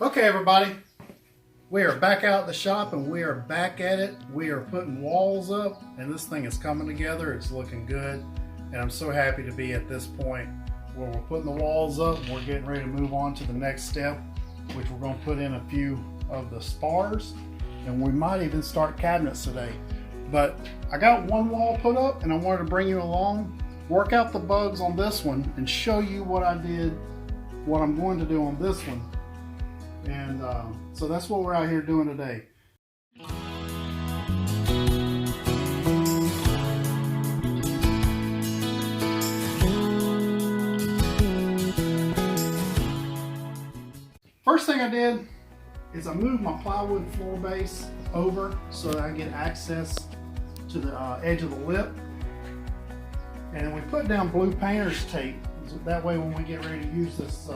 Okay, everybody, we are back out at the shop and we are back at it. We are putting walls up and this thing is coming together. It's looking good and I'm so happy to be at this point where we're putting the walls up. We're getting ready to move on to the next step, which we're going to put in a few of the spars, and we might even start cabinets today. But I got one wall put up and I wanted to bring you along, work out the bugs on this one and show you what I did, what I'm going to do on this one. And so that's what we're out here doing today. First thing I did is I moved my plywood floor base over so that I get access to the edge of the lip. And then we put down blue painter's tape. That way when we get ready to use this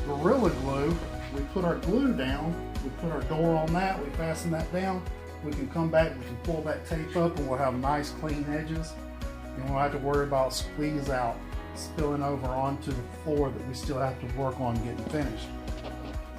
Gorilla Glue, we put our glue down, we put our door on that, we fasten that down, we can come back, we can pull that tape up and we'll have nice clean edges. And we'll have to worry about squeeze out spilling over onto the floor that we still have to work on getting finished.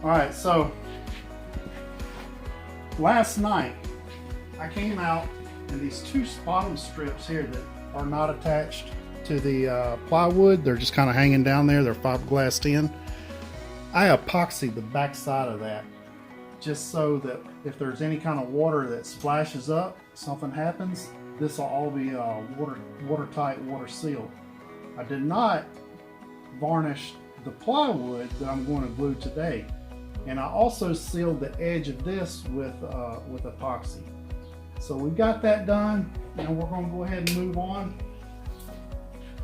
Alright, so last night I came out and these two bottom strips here that are not attached to the plywood, they're just kind of hanging down there, they're fiberglassed in. I epoxied the back side of that just so that if there's any kind of water that splashes up, something happens, this will all be watertight, water sealed. I did not varnish the plywood that I'm going to glue today, and I also sealed the edge of this with epoxy. So we've got that done, and we're going to go ahead and move on.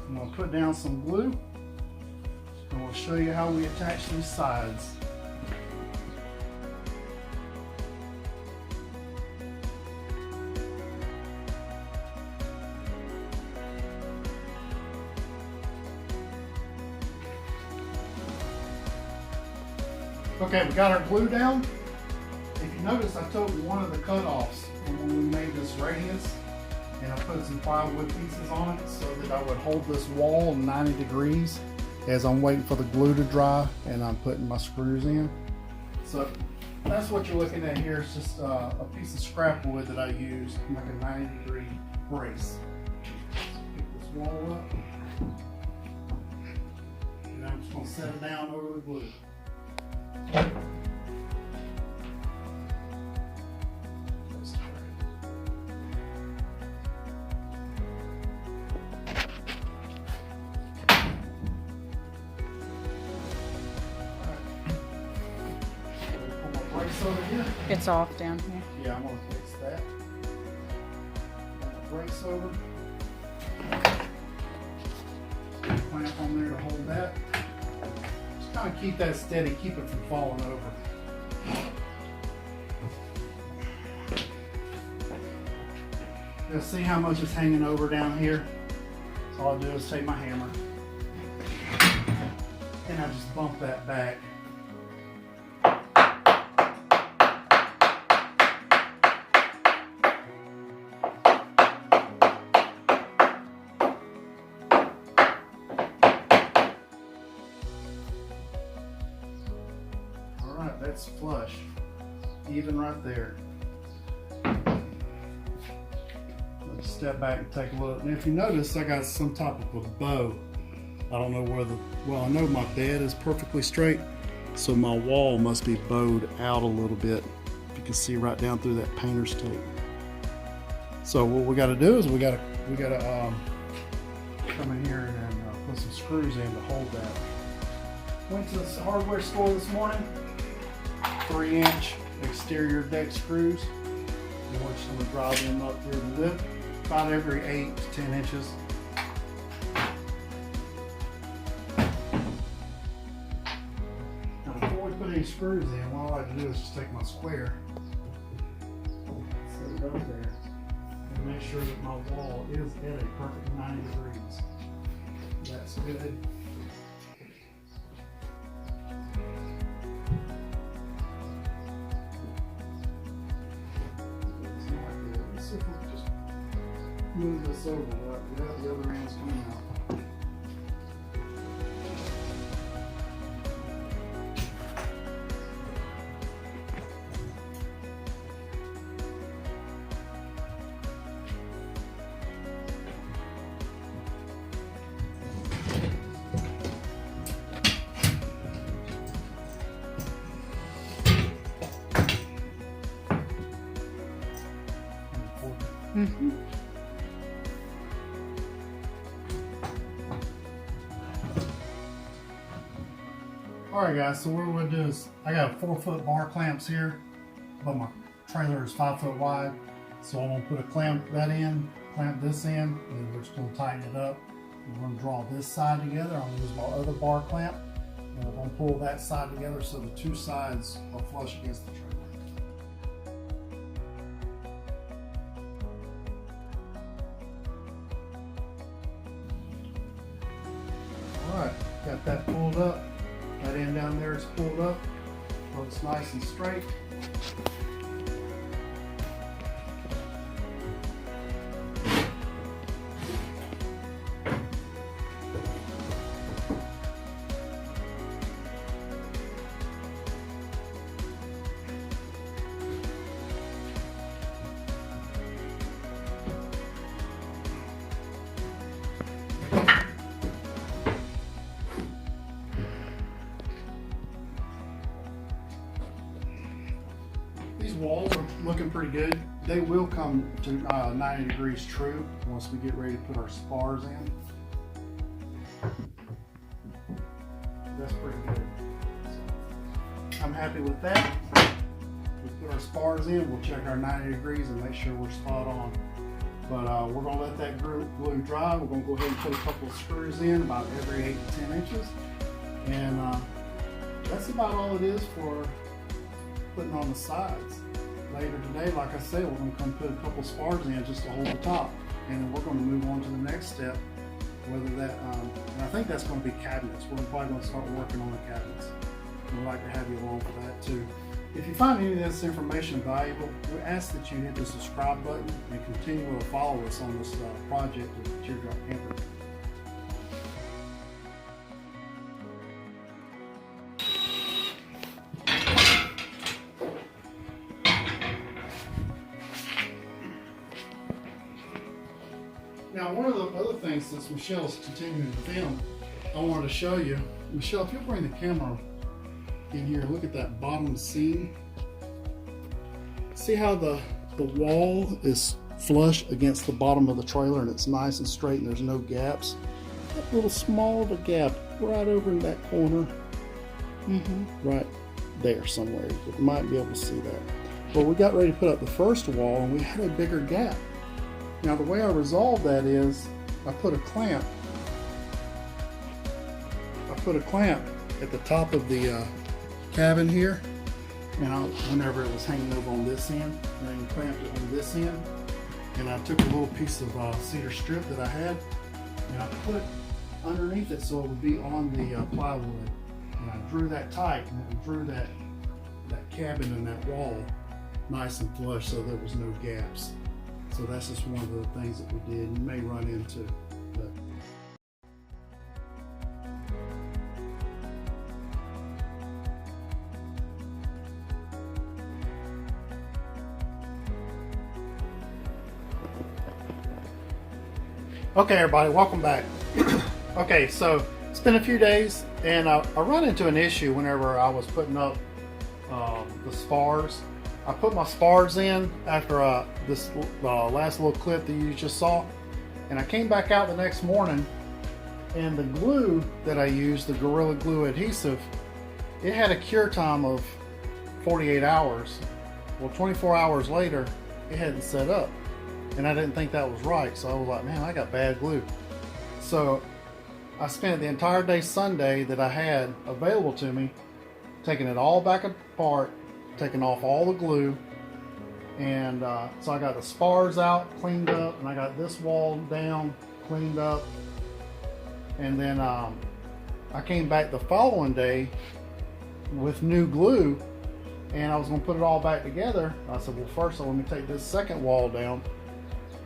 I'm going to put down some glue and we'll show you how we attach these sides. Okay, we got our glue down. If you notice, I took one of the cutoffs from when we made this radius and I put some plywood pieces on it so that I would hold this wall 90 degrees as I'm waiting for the glue to dry and I'm putting my screws in. So that's what you're looking at here. It's just a piece of scrap wood that I used, like a 90-degree brace. Pick this wall up and I'm just going to set it down over the glue. Over here. It's off down here. Yeah, I'm going to fix that. Brace over. Clamp on there to hold that. Just kind of keep that steady, keep it from falling over. You'll see how much is hanging over down here. So all I do is take my hammer and I just bump that back. That's flush, even right there. Let's step back and take a look. And if you notice, I got some type of a bow. I don't know whether, well, I know my bed is perfectly straight, so my wall must be bowed out a little bit. You can see right down through that painter's tape. So what we got to do is we got to come in here and put some screws in to hold that. Went to the hardware store this morning. 3-inch exterior deck screws. And we're just going to drive them up through the lip about every 8 to 10 inches. Now before we put any screws in, what I like to do is just take my square, set it up there, and make sure that my wall is at a perfect 90 degrees. That's good. Move this over, right? The other end's coming out. Mm-hmm. Alright guys, so what we're going to do is, I got 4-foot bar clamps here, but my trailer is 5 foot wide. So I'm going to put a clamp this in, and we're just going to tighten it up. We're going to draw this side together. I'm going to use my other bar clamp, and we're going to pull that side together so the two sides are flush against the trailer. Alright, got that pulled up. That end down there is pulled up, so it's nice and straight. These walls are looking pretty good. They will come to 90 degrees true once we get ready to put our spars in. That's pretty good. So, I'm happy with that. We put our spars in, we'll check our 90 degrees and make sure we're spot on. But we're going to let that glue dry. We're going to go ahead and put a couple of screws in about every 8 to 10 inches. And that's about all it is for putting on the sides. Later today, like I said, we're going to come put a couple spars in just to hold the top, and then we're going to move on to the next step. Whether that, and I think that's going to be cabinets. We're probably going to start working on the cabinets. We'd like to have you along for that too. If you find any of this information valuable, we ask that you hit the subscribe button and continue to follow us on this project with the Teardrop Camper. Now, one of the other things, since Michelle's continuing to film, I wanted to show you. Michelle, if you'll bring the camera in here, look at that bottom seam. See how the wall is flush against the bottom of the trailer and it's nice and straight and there's no gaps? That little small of a gap right over in that corner, right there somewhere. You might be able to see that. Well, we got ready to put up the first wall and we had a bigger gap. Now the way I resolved that is I put a clamp at the top of the cabin here, and whenever it was hanging over on this end, and then clamped it on this end, and I took a little piece of cedar strip that I had and I put underneath it so it would be on the plywood, and I drew that tight and it drew that cabin and that wall nice and flush so there was no gaps. So that's just one of the things that we did. You may run into. But okay, everybody, welcome back. Okay, so it's been a few days, and I run into an issue whenever I was putting up the spars. I put my spars in after this last little clip that you just saw, and I came back out the next morning, and the glue that I used, the Gorilla Glue adhesive, it had a cure time of 48 hours. Well, 24 hours later, it hadn't set up, and I didn't think that was right, so I was like, man, I got bad glue. So I spent the entire day Sunday that I had available to me taking it all back apart, taking off all the glue, and so I got the spars out, cleaned up, and I got this wall down, cleaned up, and then I came back the following day with new glue, and I was going to put it all back together. I said, well, first let me take this second wall down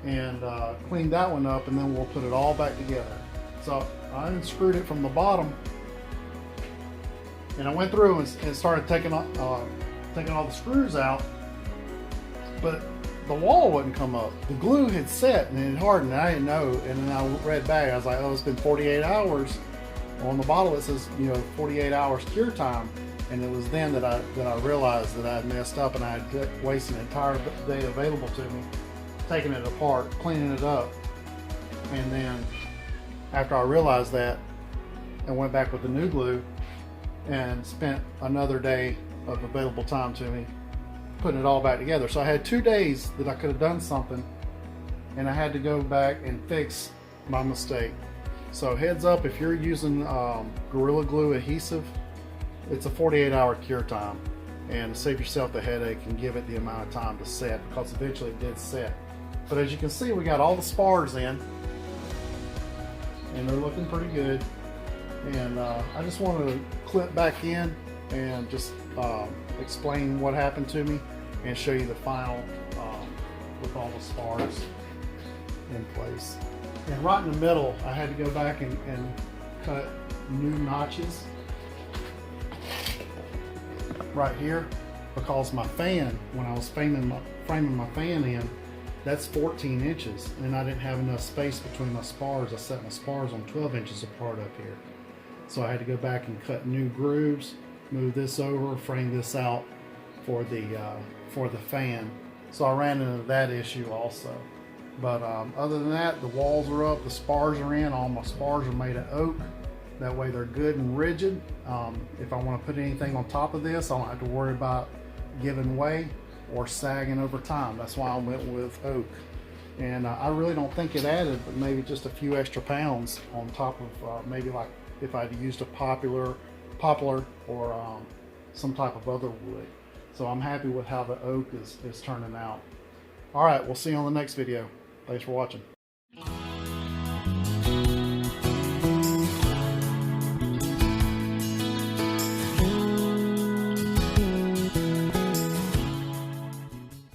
and clean that one up, and then we'll put it all back together. So I unscrewed it from the bottom, and I went through and started taking all the screws out, but the wall wouldn't come up. The glue had set and it had hardened, and I didn't know. And then I read back, I was like, oh, it's been 48 hours. On the bottle it says, 48 hours cure time. And it was then that I realized that I had messed up and I had wasted an entire day available to me. taking it apart, cleaning it up, and then after I realized that, I went back with the new glue and spent another day of available time to me putting it all back together. So I had 2 days that I could have done something, and I had to go back and fix my mistake. So heads up, if you're using Gorilla Glue adhesive, it's a 48-hour cure time, and save yourself the headache and give it the amount of time to set, because eventually it did set. But as you can see, we got all the spars in, and they're looking pretty good. And I just want to clip back in and just explain what happened to me and show you the final with all the spars in place. And right in the middle, I had to go back and cut new notches right here, because my fan, when I was framing my fan in, that's 14 inches, and I didn't have enough space between my spars. I set my spars on 12 inches apart up here. So I had to go back and cut new grooves, move this over, frame this out for the fan. So I ran into that issue also. But other than that, the walls are up, the spars are in. All my spars are made of oak. That way they're good and rigid. If I want to put anything on top of this, I don't have to worry about giving way or sagging over time. That's why I went with oak. And I really don't think it added, but maybe just a few extra pounds on top of maybe like if I'd used a poplar or some type of other wood. So I'm happy with how the oak is turning out. All right, we'll see you on the next video. Thanks for watching.